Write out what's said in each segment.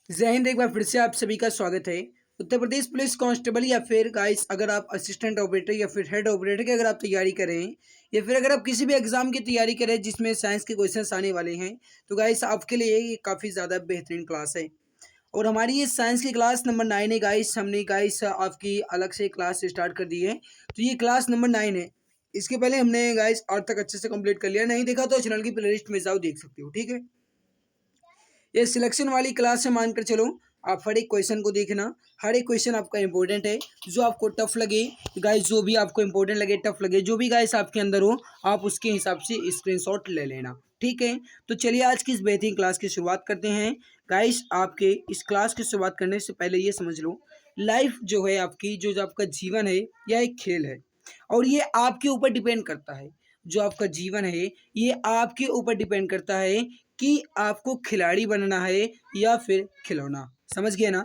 जय हिंद। एक बार फिर से आप सभी का स्वागत है। उत्तर प्रदेश पुलिस कांस्टेबल या फिर गाइस अगर आप असिस्टेंट ऑपरेटर या फिर हेड ऑपरेटर की अगर आप तैयारी करें या फिर अगर आप किसी भी एग्जाम की तैयारी करें जिसमें साइंस के क्वेश्चंस आने वाले हैं तो गाइस आपके लिए ये काफ़ी ज़्यादा बेहतरीन क्लास है। और हमारी ये साइंस की क्लास नंबर 9 है गाइस। हमने गाइस आपकी अलग से क्लास स्टार्ट कर दी है, तो ये क्लास नंबर 9 है। इसके पहले हमने गाइस 8 तक अच्छे से कंप्लीट कर लिया। नहीं देखा तो चैनल की प्लेलिस्ट में जाओ, देख सकते हो। ठीक है, ये सिलेक्शन वाली क्लास है, मानकर चलो। आप हर एक क्वेश्चन को देखना, हर एक क्वेश्चन आपका इंपॉर्टेंट है। जो आपको टफ लगे गाइस, जो भी आपको इंपॉर्टेंट लगे, टफ लगे, जो भी गाइस आपके अंदर हो, आप उसके हिसाब से स्क्रीनशॉट ले लेना। ठीक है, तो चलिए आज की इस बेहतरीन क्लास की शुरुआत करते हैं। गाइस आपके इस क्लास की शुरुआत करने से पहले ये समझ लो, लाइफ जो है आपकी, जो आपका जीवन है, यह एक खेल है और ये आपके ऊपर डिपेंड करता है। जो आपका जीवन है ये आपके ऊपर डिपेंड करता है कि आपको खिलाड़ी बनना है या फिर खिलौना। समझ गए ना?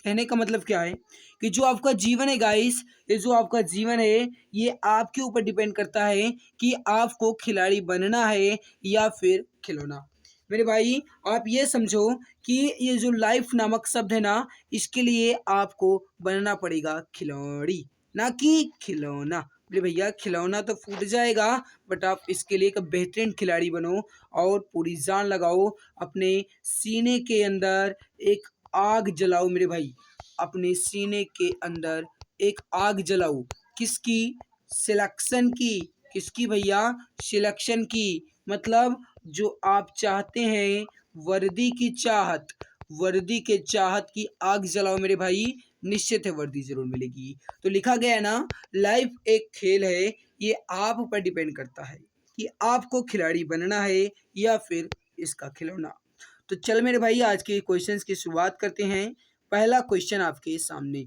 कहने का मतलब क्या है कि जो आपका जीवन है गाइस, ये जो आपका जीवन है ये आपके ऊपर डिपेंड करता है कि आपको खिलाड़ी बनना है या फिर खिलौना। मेरे भाई आप ये समझो कि ये जो लाइफ नामक शब्द है ना, इसके लिए आपको बनना पड़ेगा खिलाड़ी, ना कि खिलौना। बोले भैया खिलौना तो फूट जाएगा, बट आप इसके लिए एक बेहतरीन खिलाड़ी बनो और पूरी जान लगाओ। अपने सीने के अंदर एक आग जलाओ मेरे भाई, अपने सीने के अंदर एक आग जलाओ। किसकी? सिलेक्शन की। किसकी भैया? सिलेक्शन की। मतलब जो आप चाहते हैं, वर्दी की चाहत, वर्दी के चाहत की आग जलाओ मेरे भाई, निश्चित है वर्दी जरूर मिलेगी। तो लिखा गया है ना, लाइफ एक खेल है, ये आप पर डिपेंड करता है कि आपको खिलाड़ी बनना है या फिर इसका खिलौना। तो चल मेरे भाई आज के क्वेश्चंस की शुरुआत करते हैं। पहला क्वेश्चन आपके सामने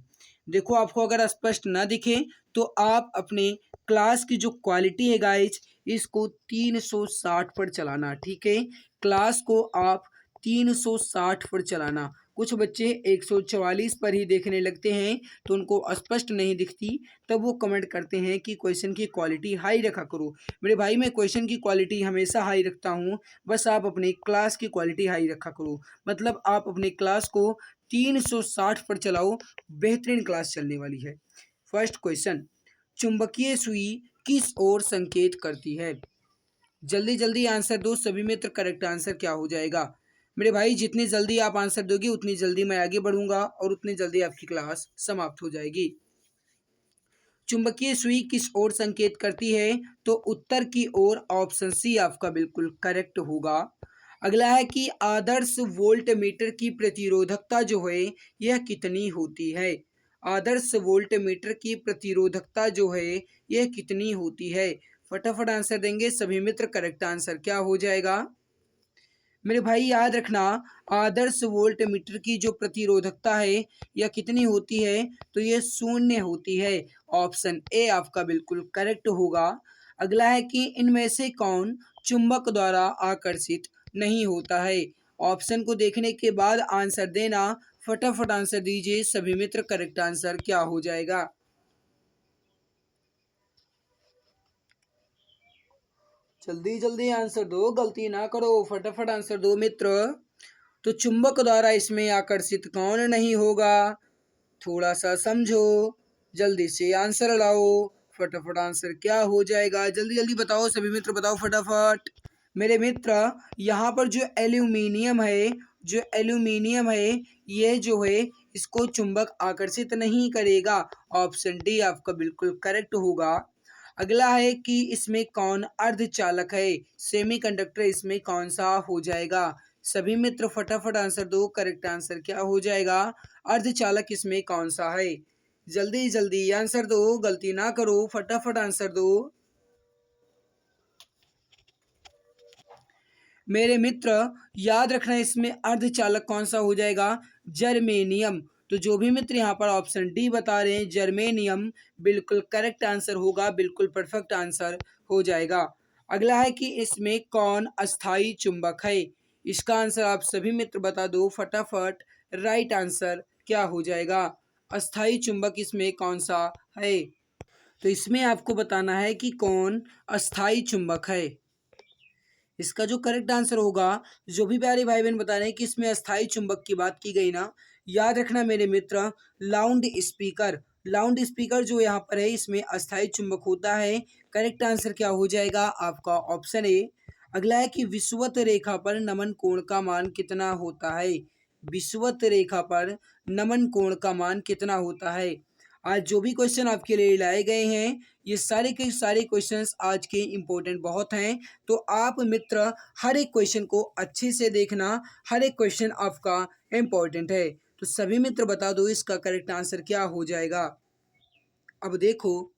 देखो, आपको अगर स्पष्ट ना दिखे तो आप अपने क्लास की जो क्वालिटी है गाइज, इसको 360 पर चलाना। ठीक है, क्लास को आप 360 पर चलाना। कुछ बच्चे 144 पर ही देखने लगते हैं तो उनको स्पष्ट नहीं दिखती, तब वो कमेंट करते हैं कि क्वेश्चन की क्वालिटी हाई रखा करो। मेरे भाई मैं क्वेश्चन की क्वालिटी हमेशा हाई रखता हूँ, बस आप अपनी क्लास की क्वालिटी हाई रखा करो। मतलब आप अपनी क्लास को 360 पर चलाओ, बेहतरीन क्लास चलने वाली है। फर्स्ट क्वेश्चन, चुंबकीय सुई किस ओर संकेत करती है? जल्दी जल्दी आंसर दो सभी मित्र, करेक्ट आंसर क्या हो जाएगा? मेरे भाई जितनी जल्दी आप आंसर दोगे उतनी जल्दी मैं आगे बढ़ूंगा और उतनी जल्दी आपकी क्लास समाप्त हो जाएगी। चुंबकीय सुई किस ओर संकेत करती है? तो उत्तर की ओर, ऑप्शन सी आपका बिल्कुल करेक्ट होगा। अगला है कि आदर्श वोल्ट मीटर की प्रतिरोधकता जो है यह कितनी होती है? आदर्श वोल्ट मीटर की प्रतिरोधकता जो है यह कितनी होती है? फटाफट आंसर देंगे सभी मित्र, करेक्ट आंसर क्या हो जाएगा? मेरे भाई याद रखना, आदर्श वोल्ट मीटर की जो प्रतिरोधकता है यह कितनी होती है? तो ये 0 होती है। ऑप्शन ए आपका बिल्कुल करेक्ट होगा। अगला है कि इनमें से कौन चुंबक द्वारा आकर्षित नहीं होता है? ऑप्शन को देखने के बाद आंसर देना। फटाफट आंसर दीजिए सभी मित्र, करेक्ट आंसर क्या हो जाएगा? जल्दी जल्दी आंसर दो, गलती ना करो, फटाफट आंसर दो मित्र। तो चुंबक द्वारा इसमें आकर्षित कौन नहीं होगा? थोड़ा सा समझो, जल्दी से आंसर लाओ। फटाफट आंसर क्या हो जाएगा? जल्दी जल्दी बताओ सभी मित्र, बताओ फटाफट। मेरे मित्र यहाँ पर जो एल्यूमिनियम है, जो एल्यूमिनियम है, ये जो है इसको चुंबक आकर्षित नहीं करेगा। ऑप्शन डी आपका बिल्कुल करेक्ट होगा। अगला है कि इसमें कौन अर्धचालक है? सेमीकंडक्टर इसमें कौन सा हो जाएगा? सभी मित्र फटाफट आंसर दो, करेक्ट आंसर क्या हो जाएगा? अर्धचालक इसमें कौन सा है? जल्दी जल्दी आंसर दो, गलती ना करो, फटाफट आंसर दो। मेरे मित्र याद रखना, इसमें अर्धचालक कौन सा हो जाएगा? जर्मेनियम। तो जो भी मित्र यहाँ पर ऑप्शन डी बता रहे हैं जर्मेनियम, बिल्कुल करेक्ट आंसर होगा, बिल्कुल परफेक्ट आंसर हो जाएगा। अगला है कि इसमें कौन अस्थाई चुंबक है? इसका आंसर आप सभी मित्र बता दो फटाफट, राइट आंसर क्या हो जाएगा? अस्थाई चुंबक इसमें कौन सा है? तो इसमें आपको बताना है कि कौन अस्थाई चुंबक है। इसका जो करेक्ट आंसर होगा, जो भी प्यारे भाई बहन बता रहे हैं कि इसमें अस्थाई चुंबक की बात की गई ना, याद रखना मेरे मित्र, लाउड स्पीकर। लाउड स्पीकर जो यहाँ पर है इसमें अस्थाई चुंबक होता है। करेक्ट आंसर क्या हो जाएगा आपका? Option A. अगला है कि विषुवत रेखा पर नमन कोण का मान कितना होता है? विषुवत रेखा पर नमन कोण का मान कितना होता है? आज जो भी क्वेश्चन आपके लिए लाए गए हैं, ये सारे के सारे क्वेश्चंस आज के इम्पोर्टेंट बहुत हैं। तो आप मित्र हर एक क्वेश्चन को अच्छे से देखना, हर एक क्वेश्चन आपका इम्पोर्टेंट है। तो सभी मित्र बता दो इसका करेक्ट आंसर क्या हो जाएगा। अब देखो,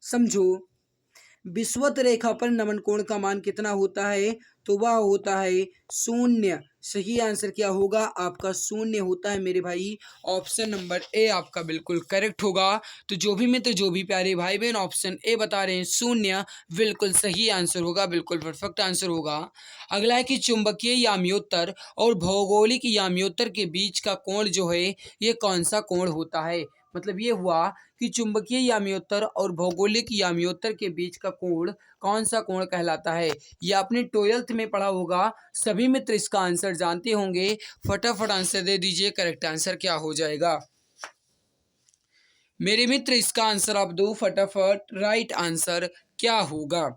समझो, विषुवत रेखा पर नमन कोण का मान कितना होता है? तो वह होता है 0। सही आंसर क्या होगा आपका? 0 होता है मेरे भाई। ऑप्शन नंबर ए आपका बिल्कुल करेक्ट होगा। तो जो भी मित्र, जो भी प्यारे भाई बहन ऑप्शन ए बता रहे हैं 0, बिल्कुल सही आंसर होगा, बिल्कुल परफेक्ट आंसर होगा। अगला है कि चुंबकीय याम्योत्तर और भौगोलिक याम्योत्तर के बीच का कोण जो है, ये कौन सा कोण होता है? मतलब ये हुआ कि चुंबकीय याम्योत्तर और भौगोलिक याम्योत्तर के बीच का कोण कौन सा कोण कहलाता है? ये आपने 12th में पढ़ा होगा। सभी मित्र इसका आंसर जानते होंगे। फटाफट आंसर दे दीजिए, करेक्ट आंसर क्या हो जाएगा मेरे मित्र? इसका आंसर आप दो फटाफट। राइट आंसर क्या होगा?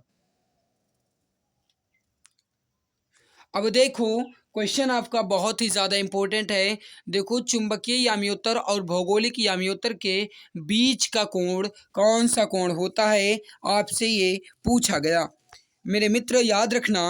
अब देखो, क्वेश्चन आपका बहुत ही ज़्यादा इंपॉर्टेंट है। देखो, चुंबकीय याम्योत्तर और भौगोलिक याम्योत्तर के बीच का कोण कौन सा कोण होता है? आपसे ये पूछा गया। मेरे मित्र याद रखना,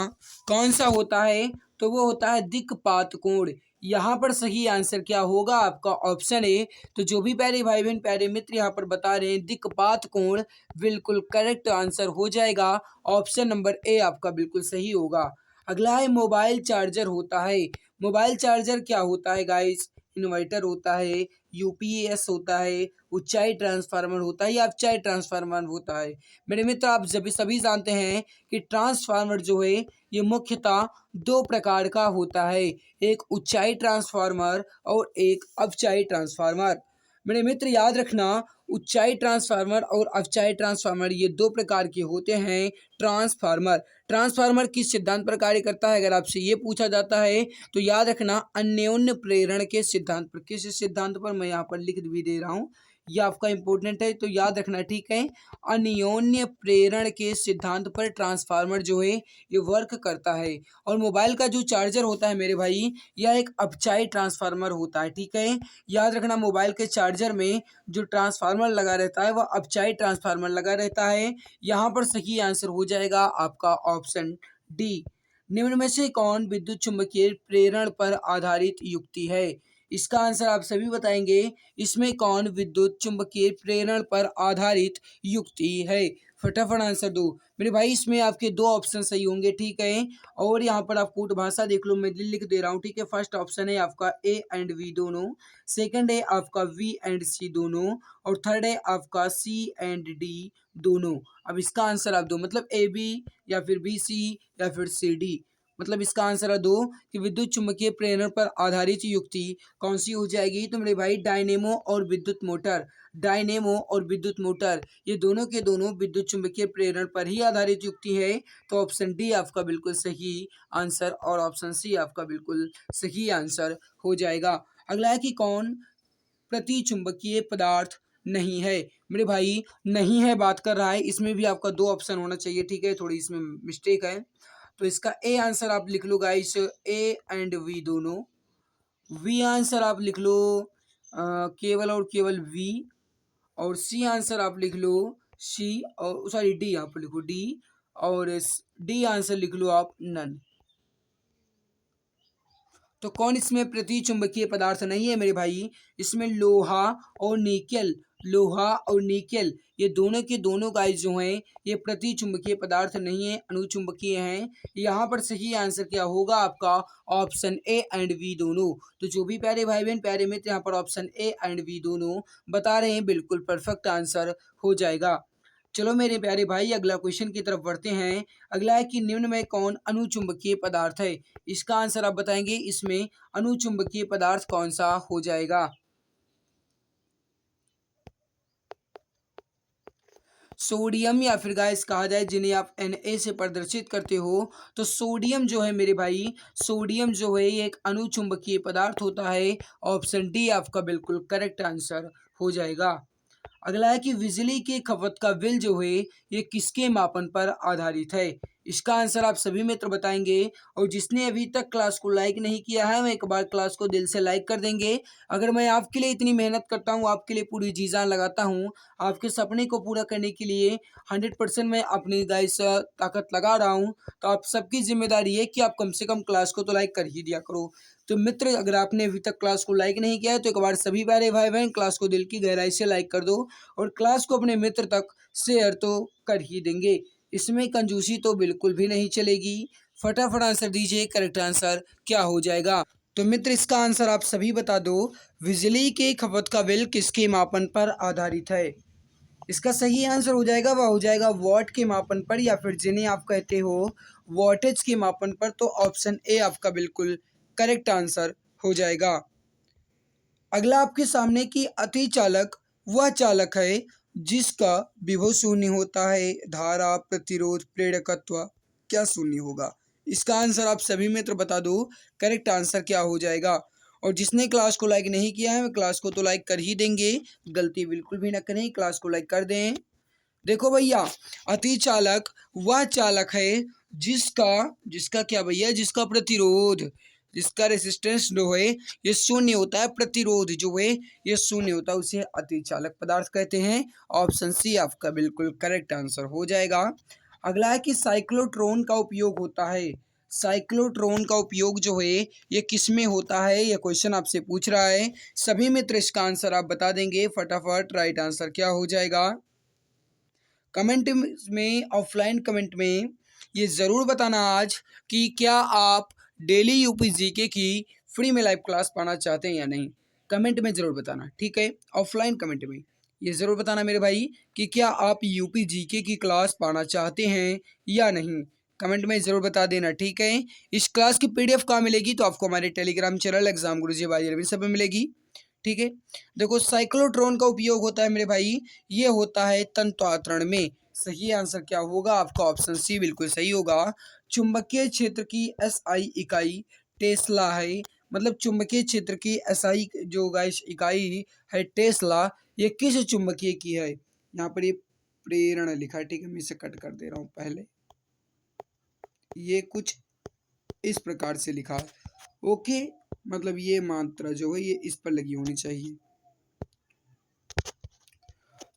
कौन सा होता है? तो वो होता है दिक्पात कोण। यहाँ पर सही आंसर क्या होगा आपका? Option A. तो जो भी प्यारे भाई बहन, प्यारे मित्र यहाँ पर बता रहे हैं दिक्पात कोण, बिल्कुल करेक्ट आंसर हो जाएगा। ऑप्शन नंबर ए आपका बिल्कुल सही होगा। अगला है मोबाइल चार्जर होता है। मोबाइल चार्जर क्या होता है गाइस? इन्वर्टर होता है, यूपीएस होता है, ऊंचाई ट्रांसफार्मर होता है या अपचाई ट्रांसफार्मर होता है? मेरे मित्र आप सभी जानते हैं कि ट्रांसफार्मर जो है ये मुख्यतः दो प्रकार का होता है, एक ऊंचाई ट्रांसफार्मर और एक अपचाई ट्रांसफार्मर। मेरे मित्र याद रखना, ऊंचाई ट्रांसफार्मर और अपचाई ट्रांसफार्मर ये दो प्रकार के होते हैं। ट्रांसफार्मर ट्रांसफार्मर किस सिद्धांत पर कार्य करता है? अगर आपसे ये पूछा जाता है तो याद रखना, अन्योन्य प्रेरण के सिद्धांत पर। किस सिद्धांत पर? मैं यहाँ पर लिख भी दे रहा हूँ, ये आपका इंपॉर्टेंट है तो याद रखना, ठीक है। अन्योन्य प्रेरण के सिद्धांत पर ट्रांसफार्मर जो है ये वर्क करता है। और मोबाइल का जो चार्जर होता है मेरे भाई, यह एक अपचाई ट्रांसफार्मर होता है, ठीक है। याद रखना, मोबाइल के चार्जर में जो ट्रांसफार्मर लगा रहता है वह अपचाई ट्रांसफार्मर लगा रहता है। यहाँ पर सही आंसर हो जाएगा आपका ऑप्शन डी। निम्न में से कौन विद्युत चुम्बकीय प्रेरण पर आधारित युक्ति है? इसका आंसर आप सभी बताएंगे। इसमें कौन विद्युत चुम्बकीय प्रेरण पर आधारित युक्ति है? फटाफट आंसर दो मेरे भाई। इसमें आपके दो ऑप्शन सही होंगे, ठीक है। और यहाँ पर आप कूट भाषा देख लो, मैं लिख दे रहा हूँ, ठीक है। फर्स्ट ऑप्शन है आपका ए एंड वी दोनों, सेकंड है आपका वी एंड सी दोनों, और थर्ड है आपका सी एंड डी दोनों। अब इसका आंसर आप दो, मतलब ए बी या फिर बी सी या फिर सी डी। मतलब इसका आंसर है दो कि विद्युत चुम्बकीय प्रेरण पर आधारित युक्ति कौन सी हो जाएगी? तो मेरे भाई डायनेमो और विद्युत मोटर, डायनेमो और विद्युत मोटर ये दोनों के दोनों विद्युत चुम्बकीय प्रेरण पर ही आधारित युक्ति है। तो ऑप्शन डी आपका बिल्कुल सही आंसर और ऑप्शन सी आपका बिल्कुल सही आंसर हो जाएगा। अगला है कि कौन प्रति चुंबकीय पदार्थ नहीं है? मेरे भाई नहीं है बात कर रहा है, इसमें भी आपका दो ऑप्शन होना चाहिए, ठीक है। थोड़ी इसमें मिस्टेक है, तो इसका ए आंसर आप लिख लो गाइस, ए एंड वी दोनों। वी आंसर आप लिख लो केवल और केवल वी। और सी आंसर आप लिख लो सी, और सॉरी डी यहाँ पर लिखो डी। और डी आंसर लिख लो आप नन। तो कौन इसमें प्रति चुंबकीय पदार्थ नहीं है मेरे भाई? इसमें लोहा और निकेल, लोहा और निकेल ये दोनों के दोनों गाइस जो हैं ये प्रति चुंबकीय पदार्थ नहीं है, अणुचुंबकीय हैं। यहाँ पर सही आंसर क्या होगा आपका? ऑप्शन ए एंड वी दोनों। तो जो भी प्यारे भाई बहन, प्यारे मित्र यहाँ पर ऑप्शन ए एंड वी दोनों बता रहे हैं, बिल्कुल परफेक्ट आंसर हो जाएगा। चलो मेरे प्यारे भाई अगला क्वेश्चन की तरफ बढ़ते हैं। अगला है कि निम्न में कौन अणुचुंबकीय पदार्थ है? इसका आंसर आप बताएंगे। इसमें अणुचुंबकीय पदार्थ कौन सा हो जाएगा? सोडियम या फिर गाइस कहा जाए जिन्हें आप Na से प्रदर्शित करते हो, तो सोडियम जो है मेरे भाई, सोडियम जो है ये एक अनुचुंबकीय पदार्थ होता है। ऑप्शन डी आपका बिल्कुल करेक्ट आंसर हो जाएगा। अगला है कि बिजली की खपत का बिल जो है ये किसके मापन पर आधारित है। इसका आंसर आप सभी मित्र बताएंगे, और जिसने अभी तक क्लास को लाइक नहीं किया है, मैं एक बार क्लास को दिल से लाइक कर देंगे। अगर मैं आपके लिए इतनी मेहनत करता हूँ, आपके लिए पूरी जी जान लगाता हूँ, आपके सपने को पूरा करने के लिए 100% मैं अपनी गाइस ताकत लगा रहा हूँ, तो आप सबकी जिम्मेदारी है कि आप कम से कम क्लास को तो लाइक कर ही दिया करो। तो मित्र, अगर आपने अभी तक क्लास को लाइक नहीं किया है, तो एक बार सभी प्यारे भाई बहन क्लास को दिल की गहराई से लाइक कर दो, और क्लास को अपने मित्र तक शेयर तो कर ही देंगे। इसमें कंजूसी तो बिल्कुल भी नहीं चलेगी। फटाफट आंसर दीजिए, करेक्ट आंसर क्या हो जाएगा। तो मित्र, इसका आंसर आप सभी बता दो, बिजली के खपत का बिल किसके मापन पर आधारित है। इसका सही आंसर हो जाएगा, वह हो जाएगा वॉट के मापन पर, या फिर जिन्हें आप कहते हो वॉटेज के मापन पर। तो ऑप्शन ए आपका बिल्कुल करेक्ट आंसर हो जाएगा। अगला आपके सामने की अति चालक वह चालक है जिसका विभव शून्य होता है, धारा, प्रतिरोध, प्रेरकत्व क्या शून्य होगा। इसका आंसर आप सभी मित्र बता दो, करेक्ट आंसर क्या हो जाएगा। और जिसने क्लास को लाइक नहीं किया है, वे क्लास को तो लाइक कर ही देंगे, गलती बिल्कुल भी ना करें, क्लास को लाइक कर दें। देखो भैया, अति चालक वह चालक है जिसका जिसका क्या भैया, जिसका प्रतिरोध, जिसका रेसिस्टेंस जो है ये शून्य होता है, प्रतिरोध जो है ये शून्य होता है, उसे अति चालक पदार्थ कहते हैं। ऑप्शन सी आपका बिल्कुल करेक्ट आंसर हो जाएगा। अगला है कि साइक्लोट्रॉन का उपयोग होता है। साइक्लोट्रॉन का उपयोग जो है ये किस में होता है, ये क्वेश्चन आपसे पूछ रहा है। सभी मित्र इसका आंसर आप बता देंगे फटाफट। राइट आंसर क्या हो जाएगा, कमेंट में, ऑफलाइन कमेंट में ये ज़रूर बताना आज कि क्या आप डेली यूपी जीके की फ्री में लाइव क्लास पाना चाहते हैं या नहीं। कमेंट में ज़रूर बताना, ठीक है। ऑफलाइन कमेंट में ये ज़रूर बताना मेरे भाई कि क्या आप यूपी जीके की क्लास पाना चाहते हैं या नहीं। कमेंट में ज़रूर बता देना, ठीक है। इस क्लास की पीडीएफ कहाँ मिलेगी, तो आपको हमारे टेलीग्राम चैनल एग्जाम गुरुजी भाई अरविंद सब में मिलेगी, ठीक है। देखो, साइक्लोट्रॉन का उपयोग होता है मेरे भाई, ये होता है तंत्वातरण में। सही आंसर क्या होगा आपका, ऑप्शन सी बिल्कुल सही होगा। चुंबकीय क्षेत्र की एसआई इकाई टेस्ला है, मतलब चुंबकीय क्षेत्र की एसआई जो गाइस इकाई है टेस्ला, ये किस चुंबकीय की है। यहाँ पर ये प्रेरण लिखा है, ठीक है, मैं इसे कट कर दे रहा हूँ पहले। ये कुछ इस प्रकार से लिखा है, ओके, मतलब ये मात्रा जो है ये इस पर लगी होनी चाहिए।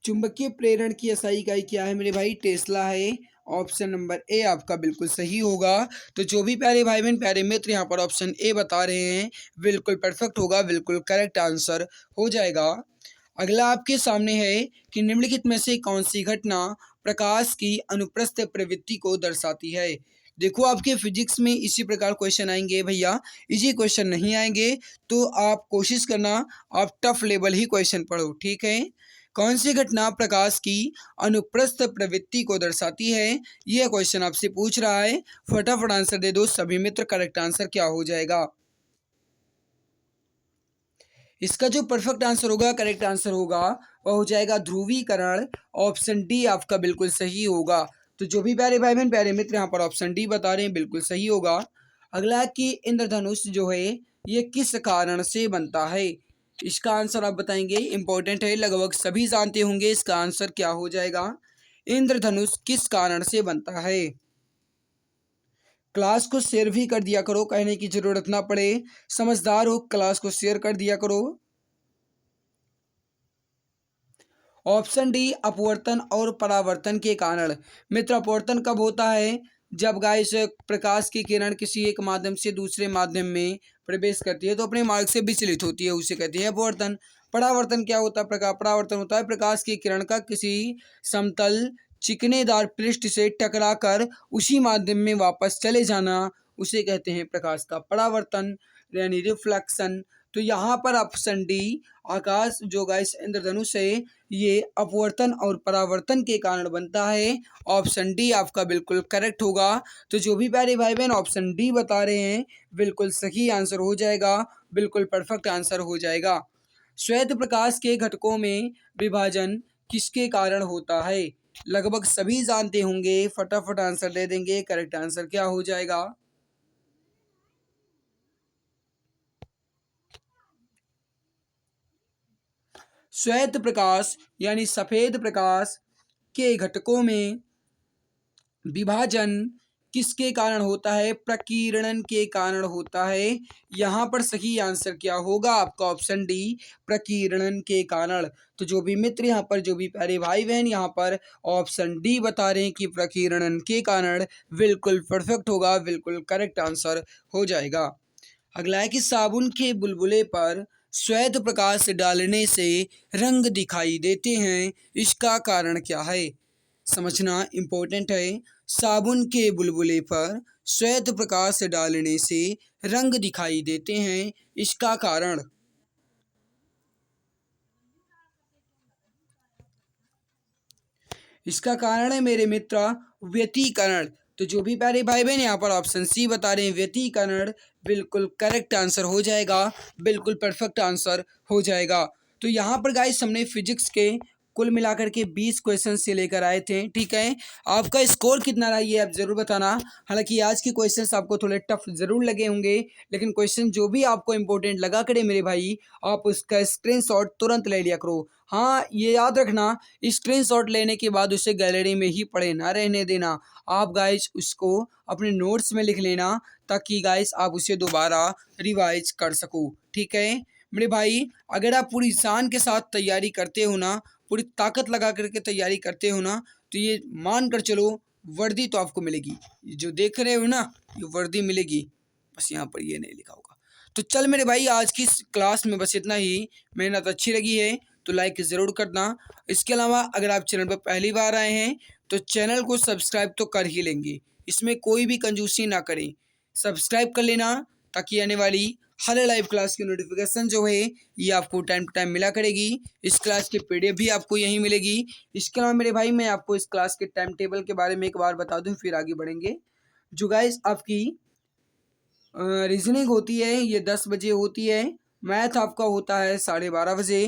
चुंबकीय प्रेरण की एसआई इकाई क्या है मेरे भाई, टेस्ला है। ऑप्शन नंबर ए आपका बिल्कुल सही होगा। तो जो भी प्यारे भाई बहन, प्यारे मित्र यहाँ पर ऑप्शन ए बता रहे हैं, बिल्कुल परफेक्ट होगा, बिल्कुल करेक्ट आंसर हो जाएगा। अगला आपके सामने है कि निम्नलिखित में से कौन सी घटना प्रकाश की अनुप्रस्थ प्रवृत्ति को दर्शाती है। देखो, आपके फिजिक्स में इसी प्रकार क्वेश्चन आएंगे भैया, इजी क्वेश्चन नहीं आएंगे, तो आप कोशिश करना आप टफ लेवल ही क्वेश्चन पढ़ो, ठीक है। कौन सी घटना प्रकाश की अनुप्रस्थ प्रवृत्ति को दर्शाती है, यह क्वेश्चन आपसे पूछ रहा है। फटाफट आंसर दे दो सभी मित्र, करेक्ट आंसर क्या हो जाएगा। इसका जो परफेक्ट आंसर होगा, करेक्ट आंसर होगा, वह हो जाएगा ध्रुवीकरण। ऑप्शन डी आपका बिल्कुल सही होगा। तो जो भी प्यारे भाई बहन, प्यारे मित्र यहाँ पर ऑप्शन डी बता रहे हैं, बिल्कुल सही होगा। अगला कि इंद्रधनुष जो है ये किस कारण से बनता है, इसका आंसर आप बताएंगे, इंपॉर्टेंट है, लगभग सभी जानते होंगे। इसका आंसर क्या हो जाएगा, इंद्रधनुष किस कारण से बनता है। क्लास को शेयर भी कर दिया करो, कहने की जरूरत ना पड़े, समझदार हो, क्लास को शेयर कर दिया करो। ऑप्शन डी अपवर्तन और परावर्तन के कारण। मित्र, अपवर्तन कब होता है, जब गाइस प्रकाश की किरण किसी एक माध्यम से दूसरे माध्यम में प्रवेश करती है तो अपने मार्ग से विचलित होती है, उसे कहते हैं अपवर्तन। परावर्तन क्या होता है, परावर्तन होता है प्रकाश की किरण का किसी समतल चिकनेदार पृष्ठ से टकराकर उसी माध्यम में वापस चले जाना, उसे कहते हैं प्रकाश का परावर्तन, यानी रिफ्लेक्शन। तो यहाँ पर ऑप्शन डी, आकाश जो गाइस इंद्रधनुष है ये अपवर्तन और परावर्तन के कारण बनता है। ऑप्शन डी आपका बिल्कुल करेक्ट होगा। तो जो भी प्यारे भाई बहन ऑप्शन डी बता रहे हैं, बिल्कुल सही आंसर हो जाएगा, बिल्कुल परफेक्ट आंसर हो जाएगा। श्वेत प्रकाश के घटकों में विभाजन किसके कारण होता है? लगभग सभी जानते होंगे, फटाफट आंसर दे देंगे। करेक्ट आंसर क्या हो जाएगा? श्वेत प्रकाश यानी सफेद प्रकाश के घटकों में विभाजन किसके कारण होता है? प्रकीर्णन के कारण होता है। यहाँ पर सही आंसर क्या होगा आपका? ऑप्शन डी, प्रकीर्णन के कारण। तो जो भी मित्र यहाँ पर, जो भी प्यारे भाई बहन यहाँ पर ऑप्शन डी बता रहे हैं कि प्रकीर्णन के कारण, बिल्कुल परफेक्ट होगा, बिल्कुल करेक्ट आंसर हो जाएगा। अगला है कि साबुन के बुलबुले पर श्वेत प्रकाश डालने से रंग दिखाई देते हैं, इसका कारण क्या है? समझना इम्पोर्टेंट है। साबुन के बुलबुले पर श्वेत प्रकाश डालने से रंग दिखाई देते हैं, इसका कारण? इसका कारण है मेरे मित्र व्यतिकरण। तो जो भी प्यारे भाई बहन यहाँ पर ऑप्शन सी बता रहे हैं व्यतिकरण, बिल्कुल करेक्ट आंसर हो जाएगा, बिल्कुल परफेक्ट आंसर हो जाएगा। तो यहाँ पर गाइस हमने फिजिक्स के कुल मिलाकर के 20 क्वेश्चन से लेकर आए थे, ठीक है। आपका स्कोर कितना रहा ये आप जरूर बताना। हालांकि आज के क्वेश्चंस आपको थोड़े टफ जरूर लगे होंगे, लेकिन क्वेश्चन जो भी आपको इंपॉर्टेंट लगा करे मेरे भाई, आप उसका स्क्रीनशॉट तुरंत ले लिया करो। हाँ, ये याद रखना, स्क्रीनशॉट लेने के बाद उसे गैलरी में ही पड़े ना रहने देना। आप गाइस उसको अपने नोट्स में लिख लेना, ताकि गाइस आप उसे दोबारा रिवाइज कर सको, ठीक है मेरे भाई। अगर आप पूरी जान के साथ तैयारी करते हो ना, पूरी ताकत लगा करके तैयारी करते हो ना, तो ये मान कर चलो वर्दी तो आपको मिलेगी। ये जो देख रहे हो ना, ये वर्दी मिलेगी। बस यहाँ पर ये नहीं लिखा होगा। तो चल मेरे भाई, आज की इस क्लास में बस इतना ही। मेहनत अच्छी लगी है तो लाइक ज़रूर करना। इसके अलावा अगर आप चैनल पर पहली बार आए हैं तो चैनल को सब्सक्राइब तो कर ही लेंगे, इसमें कोई भी कंजूसी ना करें। सब्सक्राइब कर लेना, ताकि आने वाली हर लाइव क्लास की नोटिफिकेशन जो है ये आपको टाइम टू टाइम मिला करेगी। इस क्लास की पीडीएफ भी आपको यहीं मिलेगी। इसके अलावा मेरे भाई, मैं आपको इस क्लास के टाइम टेबल के बारे में एक बार बता दूं, फिर आगे बढ़ेंगे। जो गाइस आपकी रीजनिंग होती है ये 10 बजे होती है। मैथ आपका होता है 12:30 बजे,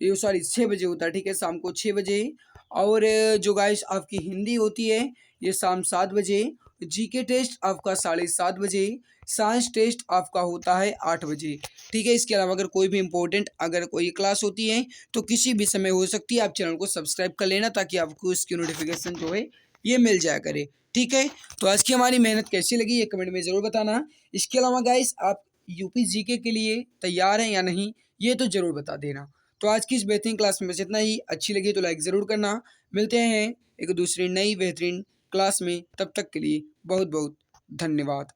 ये सॉरी 6 बजे होता है, ठीक है, शाम को 6 बजे। और जो गाइस आपकी हिंदी होती है ये शाम 7 बजे। जीके टेस्ट आपका 7:30 बजे। साइंस टेस्ट आपका होता है 8 बजे, ठीक है। इसके अलावा अगर कोई भी इंपॉर्टेंट अगर कोई क्लास होती है तो किसी भी समय हो सकती है। आप चैनल को सब्सक्राइब कर लेना, ताकि आपको इसकी नोटिफिकेशन जो है ये मिल जाया करे, ठीक है। तो आज की हमारी मेहनत कैसी लगी ये कमेंट में ज़रूर बताना। इसके अलावा गाइस आप यूपी जीके के लिए तैयार हैं या नहीं, ये तो ज़रूर बता देना। तो आज की इस बेहतरीन क्लास में बस इतना ही। अच्छी लगी तो लाइक ज़रूर करना। मिलते हैं एक दूसरी नई बेहतरीन क्लास में, तब तक के लिए बहुत बहुत धन्यवाद।